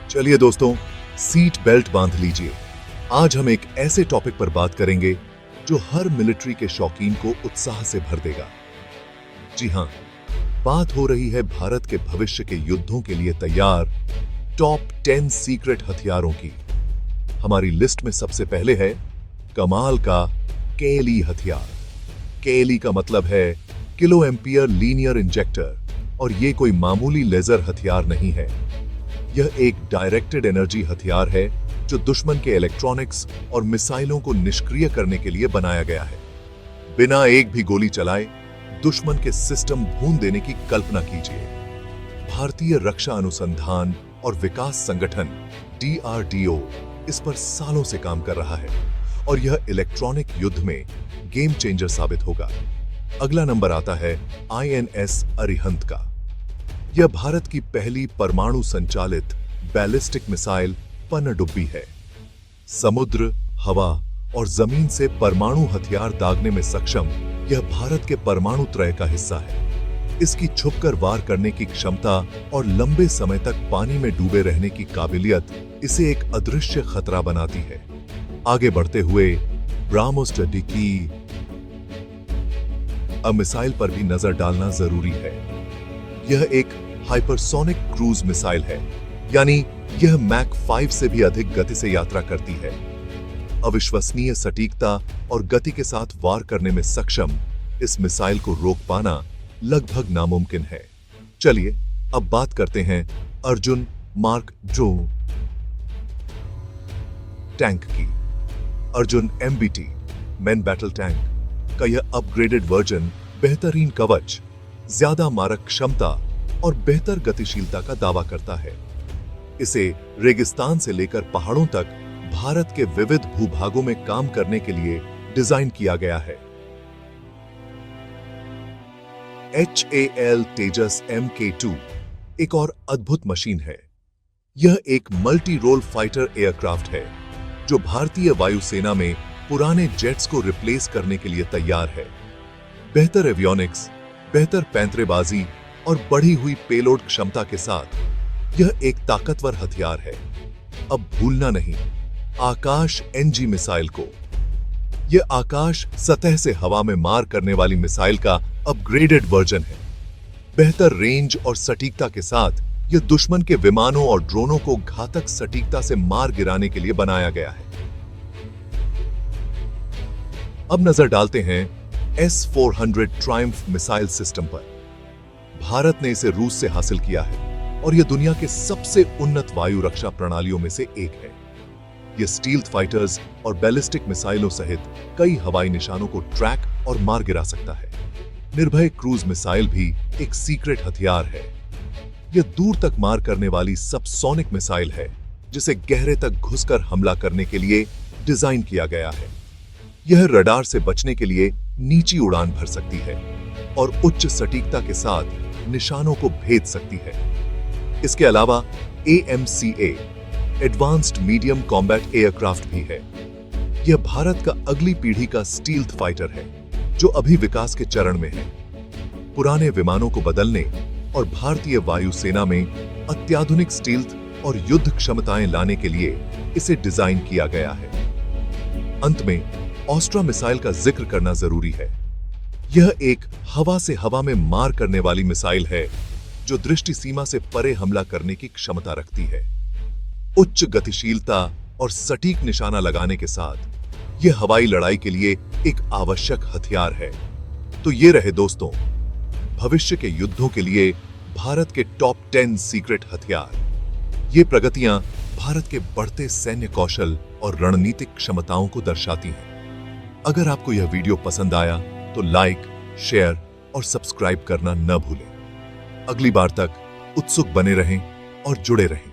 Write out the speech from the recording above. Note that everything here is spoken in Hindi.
चलिए दोस्तों, सीट बेल्ट बांध लीजिए। आज हम एक ऐसे टॉपिक पर बात करेंगे जो हर मिलिट्री के शौकीन को उत्साह से भर देगा। जी हां, बात हो रही है भारत के भविष्य के युद्धों के लिए तैयार टॉप 10 सीक्रेट हथियारों की। हमारी लिस्ट में सबसे पहले है कमाल का केएलई हथियार। केएलई का मतलब है किलो एम्पियर लीनियर इंजेक्टर, और यह कोई मामूली लेजर हथियार नहीं है। यह एक डायरेक्टेड एनर्जी हथियार है जो दुश्मन के इलेक्ट्रॉनिक्स और मिसाइलों को निष्क्रिय करने के लिए बनाया गया है। बिना एक भी गोली चलाए दुश्मन के सिस्टम भून देने की कल्पना कीजिए। भारतीय रक्षा अनुसंधान और विकास संगठन DRDO इस पर सालों से काम कर रहा है और यह इलेक्ट्रॉनिक युद्ध में गेम चेंजर साबित होगा। अगला नंबर आता है INS अरिहंत का। यह भारत की पहली परमाणु संचालित बैलिस्टिक मिसाइल पनडुब्बी है। समुद्र, हवा और जमीन से परमाणु हथियार दागने में सक्षम यह भारत के परमाणु त्रय का हिस्सा है। इसकी छुपकर वार करने की क्षमता और लंबे समय तक पानी में डूबे रहने की काबिलियत इसे एक अदृश्य खतरा बनाती है। आगे बढ़ते हुए ब्राह्मोस की मिसाइल पर भी नजर डालना जरूरी है। यह एक हाइपरसोनिक क्रूज मिसाइल है, यानी यह मैक 5 से भी अधिक गति से यात्रा करती है। अविश्वसनीय सटीकता और गति के साथ वार करने में सक्षम इस मिसाइल को रोक पाना लगभग नामुमकिन है। चलिए अब बात करते हैं अर्जुन मार्क II टैंक की। Arjun MBT main battle tank का यह अपग्रेडेड वर्जन बेहतरीन कवच, ज्यादा मारक क्षमता और बेहतर गतिशीलता का दावा करता है। इसे रेगिस्तान से लेकर पहाड़ों तक भारत के विविध भूभागों में काम करने के लिए डिजाइन किया गया है। HAL तेजस MK2 एक और अद्भुत मशीन है। यह एक मल्टी रोल फाइटर एयरक्राफ्ट है जो भारतीय वायुसेना में पुराने जेट्स को रिप्लेस करने के लिए तैयार है। बेहतर एवियोनिक्स, बेहतर पैंतरेबाजी और बढ़ी हुई पेलोड क्षमता के साथ यह एक ताकतवर हथियार है। अब भूलना नहीं आकाश NG मिसाइल को। यह आकाश सतह से हवा में मार करने वाली मिसाइल का अपग्रेडेड वर्जन है। बेहतर रेंज और सटीकता के साथ यह दुश्मन के विमानों और ड्रोनों को घातक सटीकता से मार गिराने के लिए बनाया गया है। अब नजर डालते हैं S-400 ट्रायम्फ मिसाइल सिस्टम पर। भारत ने इसे रूस से हासिल किया है और यह दुनिया के सबसे उन्नत वायु रक्षा प्रणालियों में से एक है। यह स्टील्थ फाइटर्स और बैलिस्टिक मिसाइलों सहित कई हवाई निशानों को ट्रैक और मार गिरा सकता है। निर्भय क्रूज मिसाइल भी एक सीक्रेट हथियार है। यह दूर तक मार करने वाली सबसोनिक मिसाइल है जिसे गहरे तक घुसकर हमला करने के लिए डिजाइन किया गया है। यह रडार से बचने के लिए नीची उड़ान भर सकती है और उच्च सटीकता के साथ निशानों को भेद सकती है। इसके अलावा AMCA advanced medium combat aircraft भी है। यह भारत का अगली पीढ़ी का स्टील्थ फाइटर है जो अभी विकास के चरण में है। पुराने विमानों को बदलने और भारतीय वायुसेना में अत्याधुनिक स्टील्थ और युद्ध क्षमताएं लाने के लिए इसे डिजाइन किया गया है। अंत में ऑस्ट्रा मिसाइल का जिक्र करना जरूरी है। यह एक हवा से हवा में मार करने वाली मिसाइल है जो दृष्टि सीमा से परे हमला करने की क्षमता रखती है। उच्च गतिशीलता और सटीक निशाना लगाने के साथ यह हवाई लड़ाई के लिए एक आवश्यक हथियार है। तो ये रहे दोस्तों भविष्य के युद्धों के लिए भारत के टॉप 10 सीक्रेट हथियार। ये प्रगतियां भारत के बढ़ते सैन्य कौशल और रणनीतिक क्षमताओं को दर्शाती हैं। अगर आपको यह वीडियो पसंद आया तो लाइक, शेयर और सब्सक्राइब करना न भूलें। अगली बार तक उत्सुक बने रहें और जुड़े रहें।